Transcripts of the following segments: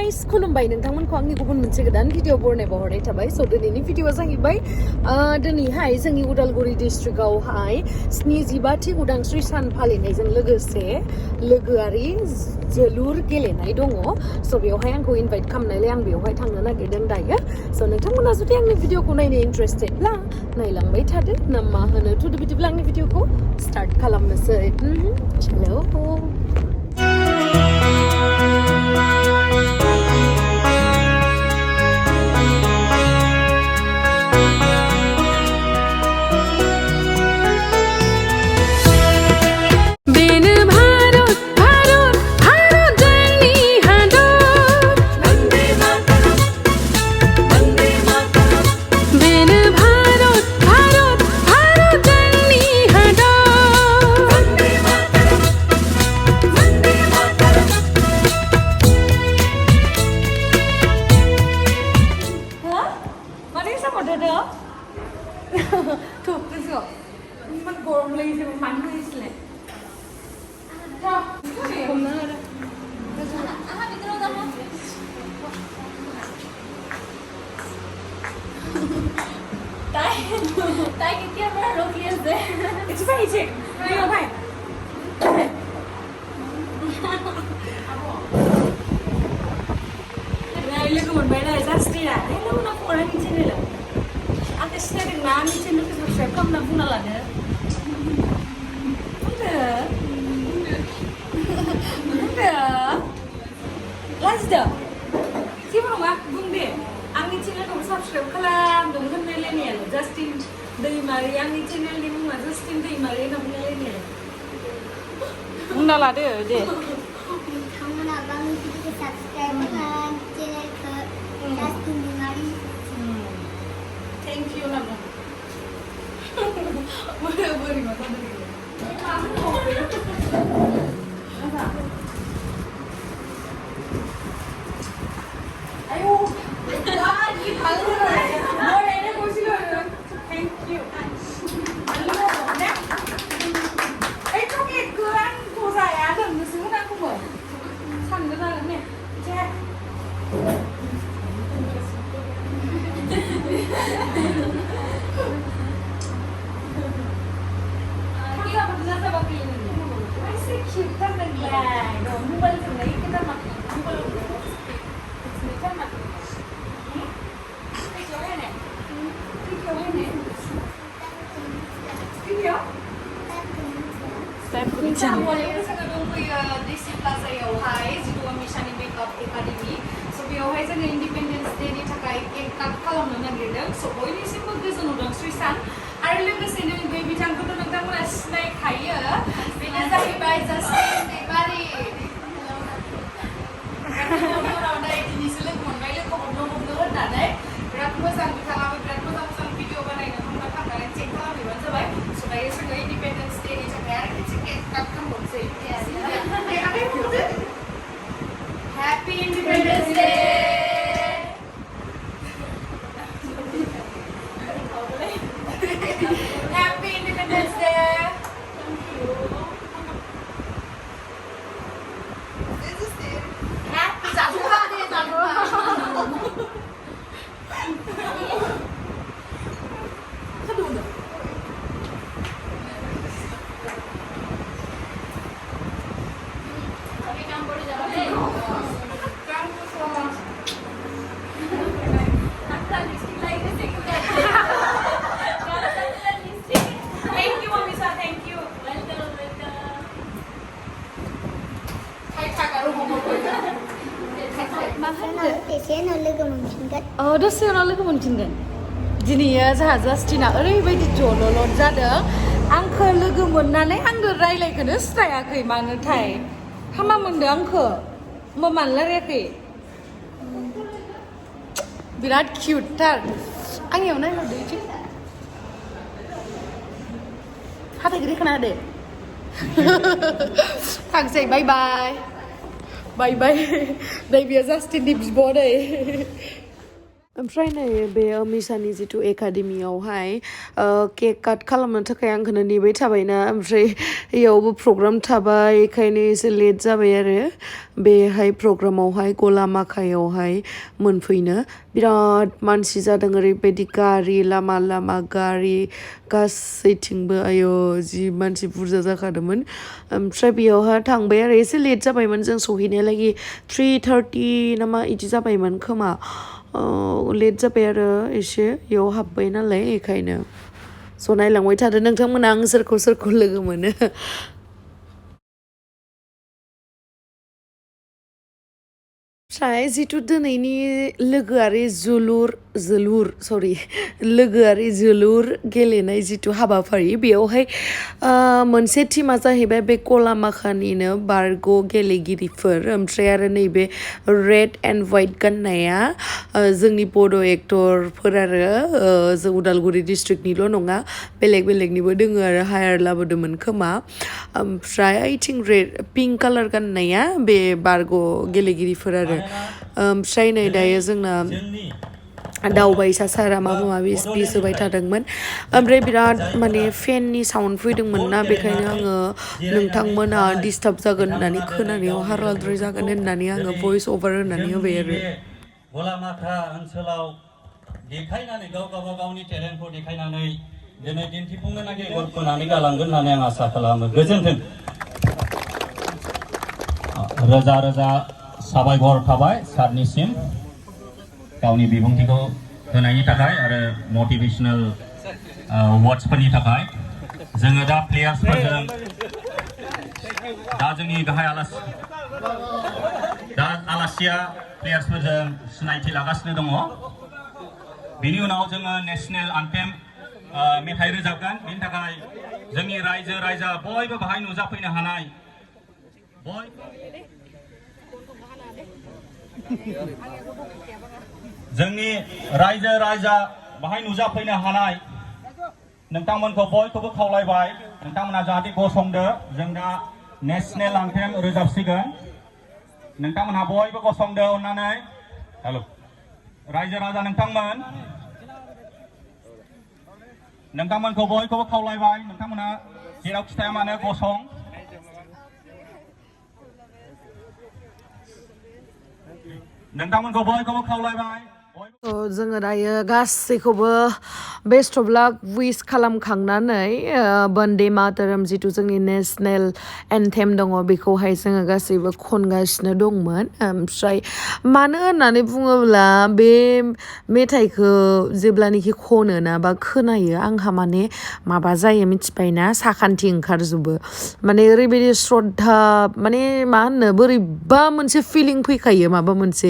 guys, खुलुमबाय नोंथांमोनखौ आंनि गुबुन मोनसे गोदान भिडिअ बरनायाव हरनाय थाबाय स' दिनैनि भिडिअआ जाहैबाय दिनैहाय जोंनि उदालगुरि डिस्ट्रिक्टआवहाय 75थि उदांस्रि सान फालिनायजों लोगोसे लोगोआरि जोलुर गेलेनाय दङ स' बेवहाय आंखौ इनभाइट खालामनायलाय आं बेवहाय थांनो नागिरदों दायो स' नोंथांमोना जुदि आंनि भिडिअखौ नायनो इन्ट्रेस्टेडब्ला नायलांबाय थादो ना मा होनो थुदो बिदिब्ला आंनि भिडिअखौ स्टार्ट खालामनोसै hello Tay cái kia mà nó kia rồi. It's fine, chị. Đi đâu vậy? Này lấy cái máy này ra xí à? Đấy nó phụ ra như thế này là. Anh cái xe đừng làm như thế nó cái sẹp không làm phụ nào là nữa. Không được. Không được. Let's do. Chị bảo ngạc vùng đi. आंनि चेनेलखौ subscribe खालाम दं होनलायलायनायानो Justin दैमारि आंनि चेनेलनि मुङा Justin दैमारि होनना बुंलायलायनाया बुंना लादो दे नोंथांमोनाबो आंनि भिडिअखौ साबस्क्राइब खालाम चेनेलखौ जास्टिन दैमारि थेंक इउ नामा बोरै मा आयौ Awalnya saya dongkuya di Plaza Yauhai, Jiduwa Mishani Makeup Academy. So beawhai जोङो Independence Day नि थाखाय केक काट खालामनो नागिरदों. So बयनिसिमबो गोजोन उदांस्रि सान आरो लोगोसेनो बे बिथांखौथ' नोंथांमोना सिनायखायो. बेनो जाहैबाय जास्टिन दैमारि. दिनैसो लोगो मोनबाय लोगो हमनो होननानै बिराद मोजां बिथाङाबो बिराद मोजां भिडिअ बानायनो होनबा थांनानै चेक खालामहैबानो जाबाय. So दायो जोङो Independence Day नि थाखाय आरो मोनसे केक काट खालामबावनोसै. Happy Independence Day! Happy Independence Day! Happy दसे उनाव लोगो मोनफिनगोन दिनैयो जोंहा जास्टिना ओरैबायदि जल'ल'द जादों आंखौ लोगो मोननानै आंजों रायलायखोनो सिनायाखै मानोथाय हामा मोनदों आंखौ होमबा मानो रायलायाखै बिराद किउटथार आंनियाव नायहरदो इथिं हाथाइखौ देखोना होदो थांसै बाय बाय बाय बाय दै बियो जास्टिननि बिब' दै ओमफ्राय नै बे मिसानि जिथु एकाडेमियावहाय केक काट खालामनो थाखाय आंखौनो नेबाय थाबायना ओमफ्राय इयावबो प्रग्राम थाबाय बेखायनो एसे लेट जाबाय आरो बेहाय प्रग्रामावहाय गलामाखायावहाय मोनफैनो बिराद मानसि जादों ओरैबायदि गारि लामा लामा गारि गासैथिंबो आयौ जि मानसि बुरजा जाखादोंमोन ओमफ्राय बेयावहाय थांबाय आरो एसे लेट जाबायमोन जों सहैनायलागि 3:30 नामा इदि जाबायमोन खोमा लेट जाबाय आरो एसे इयाव हाबबाय नालाय बेखायनो स' नायलांबाय थादो नोंथांमोना आं सोरखौ सोरखौ लोगो मोनो ओमफ्राय जिथु दिनैनि लोगोआरि जोलुर गेलेनाय जिथु हाबाफारि बेयावहाय मोनसे टिमा जाहैबाय बे गलामाखानिनो बारग' गेलेगिरिफोर ओमफ्राय आरो नैबे रेड एन्ड वाइट गाननाया जोंनि बड' एक्टरफोर आरो जों उदालगुरि डिस्ट्रिक्टनिल' नङा बेलेग बेलेगनिबो दोङो आरो हायार लाबोदोंमोन खोमा ओमफ्राय ओइथिं रेड पिंक कालार गाननाया बे बारग' गेलेगिरिफोर आरो ओमफ्राय नै दायो जोंना दावबायसा सारा माबा माबि स्पिच होबाय थादोंमोन ओमफ्राय बिराद माने फेननि साउन्ड फैदोंमोन ना बेखायनो आङो नोंथांमोना डिस्टार्ब जागोन होननानै खोनानायाव हारलाद्राय जागोन होननानै आङो भइस अभार होनानै होबाय आरो गलामाखा ओनसोलाव देखायनानै गावबा गावनि टेलेन्टखौ देखायनानै दिनै दिन्थिफुंनो नागिर गरफोनानै गालांगोन होननानै आं आसा खालामो गोजोन्थों रोजा रोजा साबायखर थाबाय सारनिसिम गावनि बिबुंथिखौ होनायनि थाखाय आरो मटिभेशनेल वार्ड्सफोरनि थाखाय जोङो दा प्लेयार्सफोरजों दा जोंनि गाहाय आलासिया प्लेयार्सफोरजों सिनायथि लागासिनो दङ बिनि उनाव जोङो नेशनेल आन्थेम मेथाइ रोजाबगोन बिनि थाखाय जोंनि रायजो राजा बयबो बाहाय नुजाफैनो हानाय जोंनि रायजो राजा बाहाय नुजाफैनो हानाय नोंथांमोनखौ बयखौबो खावलायबाय नोंथांमोना जाहाथे गसंदो जों दा नेशनेल आन्थेम रोजाबसिगोन नोंथांमोनहा बयबो गसंदो अननानै हेल' रायजो राजा नोंथांमोनखौ बयखौबो खावलायबाय नोंथांमोना जेराव खिथाया मानो गसं नोंथांमोनखौ बयखौबो खावलायबाय जोङो दायो गासैखौबो बेस्ट अफ लाक विश खालामखांनानै बन्दे मातरम जिथु जोंनि नेशनेल एन्थेम दङ बेखौहाय जोङो गासैबो खनगासिनो दंमोन ओमफ्राय मानो होननानै बुङोब्ला बे मेथाइखौ जेब्लानोखि खनो ना बा खोनायो आंहा माने माबा जायो मिथिबायना साखान्थि ओंखारजोबो माने ओरैबायदि श्रद्धा माने मा होनो बोरैबा मोनसे फिलिं फैखायो माबा मोनसे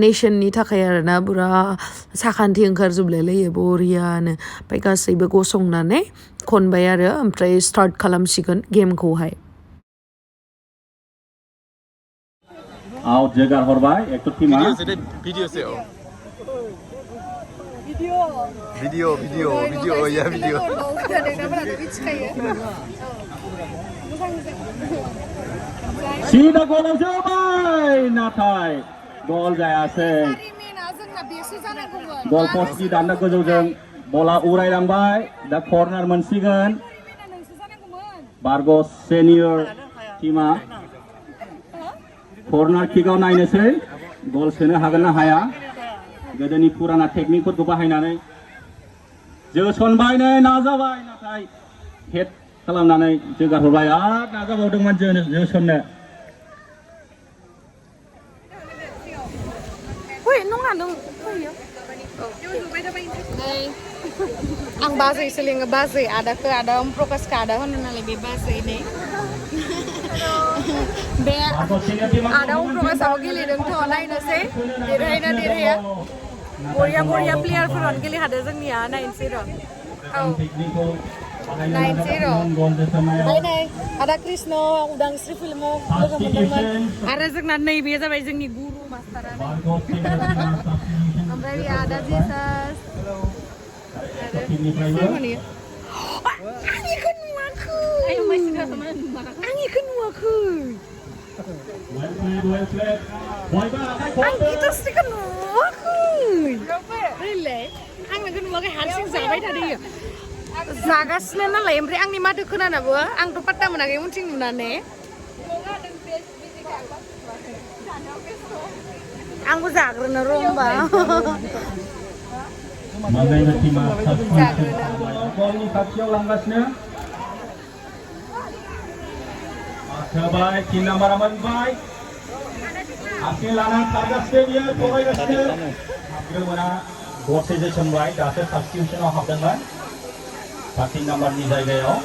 नेसननि थाखाय आरोना बुरा साखान्थि ओंखारजोबलायलायो बरियानो ओमफ्राय गासैबो गसंनानै खनबाय आरो ओमफ्राय स्टार्ट खालामसिगोन गेमखौहाय आउट जोगार हरबाय एक्टर टीमा भिडिअ सिदा गलाव जोबाय नाथाय गल जायासै गल पस्टनि दान्दा गोजौजों बला उरायलांबाय दा कर्नार मोनसिगोन बारग' सेनियर टीमा कर्नार किकआव नायनोसै गल सोनो हागोन ना हाया गोदोनि पुराना टेकनिकफोरखौ बाहायनानै जोसनबाय नै नाजाबाय नाथाय हेड खालामनानै जोगारहरबाय आरो नाजाबावदोंमोन जोसननो आं बाजैसो लिङो बाजै आदाखौ आदा प्रकाशखौ आदा होनो नालाय बे बाजै नै बे आदा प्रकाशाबो गेलेदोंथ' नायनोसै देरहायोना देरहाया बरिया प्लेयारफोरानो गेलेखादों जोंनिया नायनोसै र' नायनोसै र' ओमफ्राय नै आदा कृष्ण उदांस्रि फिल्माव लोगो मोनदोंमोन आरो जोंना नैबे जाबाय जोंनि गुरु मास्टारानो ओमफ्राय आदा जेसास आंनिखौ नुवाखै आं गिटारस्टिकखौ नुवाखै Really? Ang nagano mo kay harsing zabay tadi. Zagasnya nalah, yang beri ang ni madu kena na buah, ang tu patah mana kayak muncing mana ne? Ang ku zagar na romba. Magai na tima Kau kaciau langgasnya. Sebaik kina maraman baik. Akhir lanang targasnya dia, pokoknya gasnya. Akhir mana buat saja cembai, dasar substitution of dengan. Parti nomor ni जायगायाव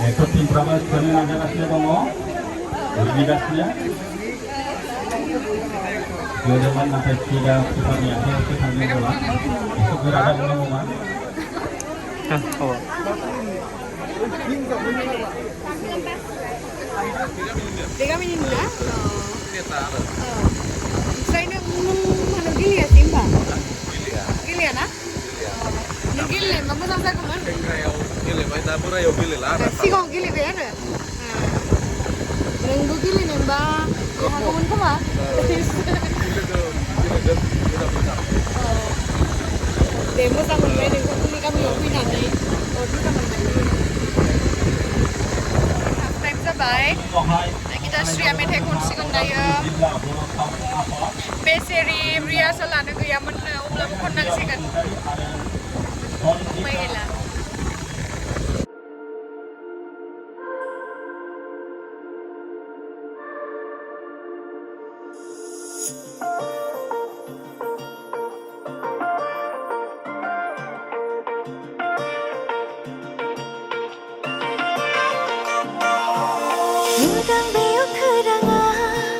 Itu tim perawat kami ada gasnya bongo, lebih gasnya. Jodohan sampai tiga sifatnya itu sambil bola, itu berada di rumah. Tiga minit ya? Saya ni mana gili ya timba? Gili ya na? Gili, mama sampai kemana? Gili, mai ta pura yo gili la. Si kong gili be ada. Nenggu gili nemba. Ya kamu kemana? Demo sama gue dengan ini kami yopi nanti. Oh, itu sama gue. Time sabay. Kita Sri Amit Hekun Sigundaya. Beseri Ria Solana gue yang mana ulam konang sikan. Baiklah. Udang beo kerangan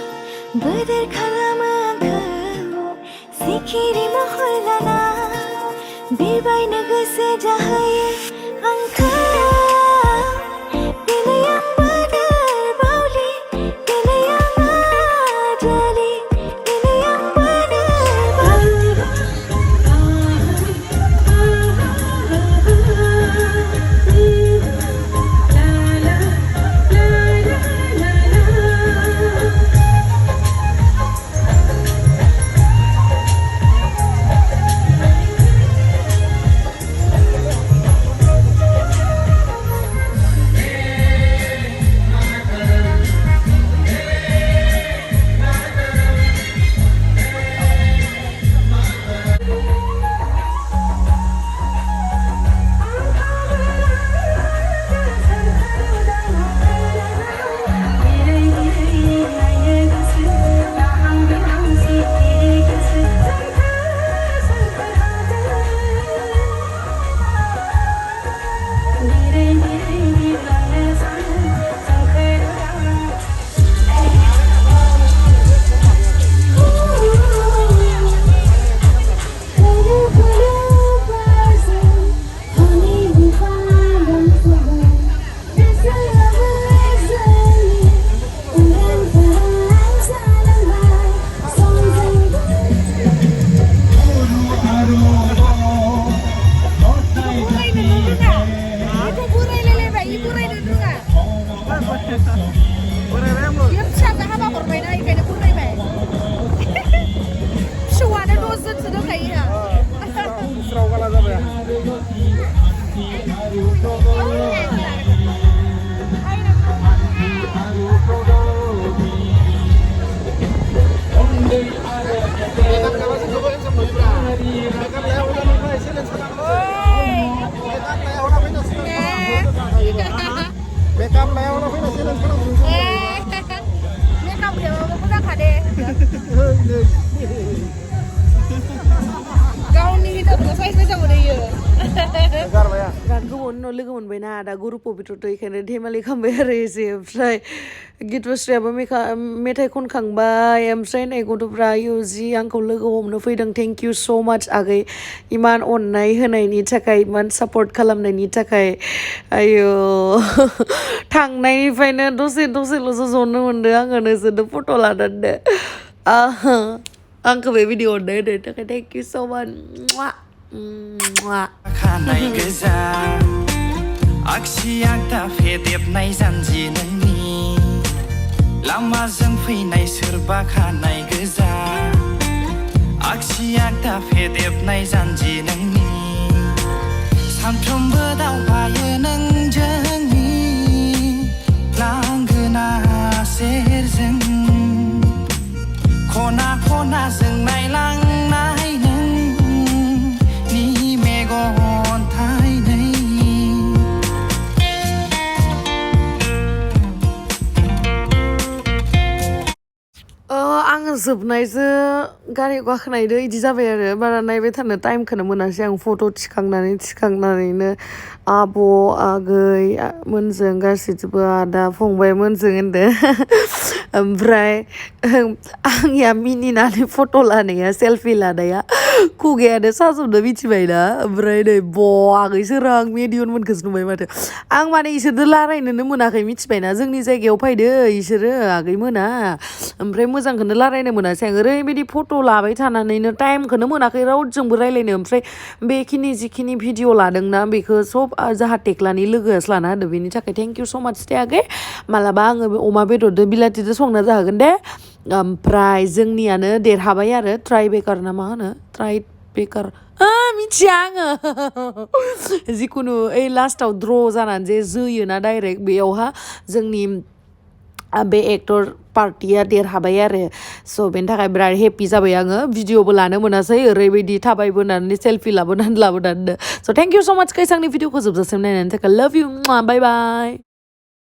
berderkala mengkau sikiri mahulana birbai negese jahaya angkau bila yang berderbauli bila yang ajali bila yang berderbauli Kau ni kita berasa macam mana ya? बिराद गोबावनि उनाव लोगो मोनबायना दा गुरु पबित्रथ' बेखायनो धेमालि खालामबाय आरो एसे ओमफ्राय गितबस्रियाबो मेथाइ खनखांबाय ओमफ्राय नै गथ'फ्रा जि आंखौ लोगो हमनो फैदों थेंक इउ स' माच आगै इमान अननाय होनायनि थाखाय इमान सापर्ट खालामनायनि थाखाय आयो थांनायनिफ्रायनो दसेल'सो जनो मोनदों आङो नोंसोरनो फट' लानानै आंखौ बे भिडिअ हरनो होनो थाखाय थेंक इउ स' माच खानाय गोजा आगसि आगदा फेदेबनाय जानजि नोंनि लामाजों फैनाय सोरबा खानाय गोजा आगसि आगदा फेदेबनाय जानजि नोंनि सानफ्रोमबो दावबायो नों जोंनि लांगोना सेरजों खना खनाजों नायलांनाय आङो जोबनायजों गारियाव गाखोनायदो इदि जाबाय आरो बारा नायबाय थानो टाइमखौनो मोनासै आं फट' थिखांनानैनो आब' आगै मोनजों गासैजोंबो आदा फंबाय मोनजों होनदो ओमफ्राय आंनिया मिनिनानै फट' लानाया सेलफि लानाया खुगायानो साजोबनो मिथिबायना ओमफ्राय नै आगै सोर आं मेडियनमोनखौसो नुबाय माथो आं माने इसोरजों रायलायनोनो मोनाखै मिथिबायना जोंनि जायगायाव फैदो इसोरो आगै मोना ओमफ्राय मोजांखौनो रायलायनो मोनासै आं ओरैबायदि फट' लाबाय थानानैनो टाइमखौनो मोनाखै रावजोंबो रायलायनो ओमफ्राय बेखिनि जिखिनि भिडिअ लादोंना बेखौ सब जाहा टेक्लानि लोगोआसो लाना होदो बेनि थाखाय थेंक इउ स' माच दे आगै मालाबा आङो अमा बेदरजों बिलाथिजों संना जाहोगोन दे ओमफ्राय जोंनियानो देरहाबाय आरो ट्राइ बेकार ना मा होनो ट्राइ बेकार मिथिया आङो जिखुनु ओइ लास्टाव द्र' जानानै जे जोयोना डाइरेक्ट बेयावहा जोंनि बे एक्टर पार्टिया देरहाबाय आरो स' बेनि थाखाय बिराद हेपि जाबाय आङो भिडिअबो लानो मोनासै ओरैबायदि थाबायबोनानै सेलफि लाबोनानै स' थेंक इउ स' माच गाइस आंनि भिडिअखौ जोबजासिम नायनायनि थाखाय लाभ इउ बाय बाय